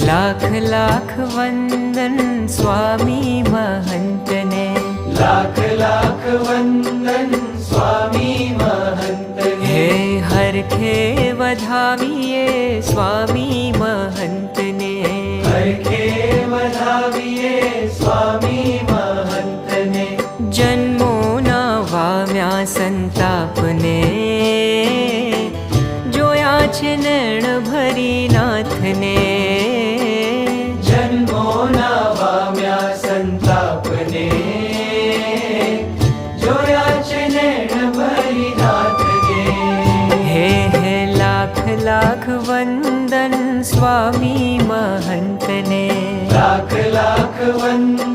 લાખ લાખ વંદન સ્વામી મહંતને, લાખ લાખ વંદન સ્વામી મહંતને. હે હરખે વધાવીએ સ્વામી મહંતને, હરખે વધાવીએ સ્વામી મહંતને. જન્મોના વાવ્યા સંતાપને, જોયા છે નૈણ ભરી નાથને. જન્મોના વામ્યા સંતાપને, જોયા છે નૈણ ભરી નાથને. હે હે લાખ લાખ વંદન સ્વામી મહંતને, લાખ લાખ વંદન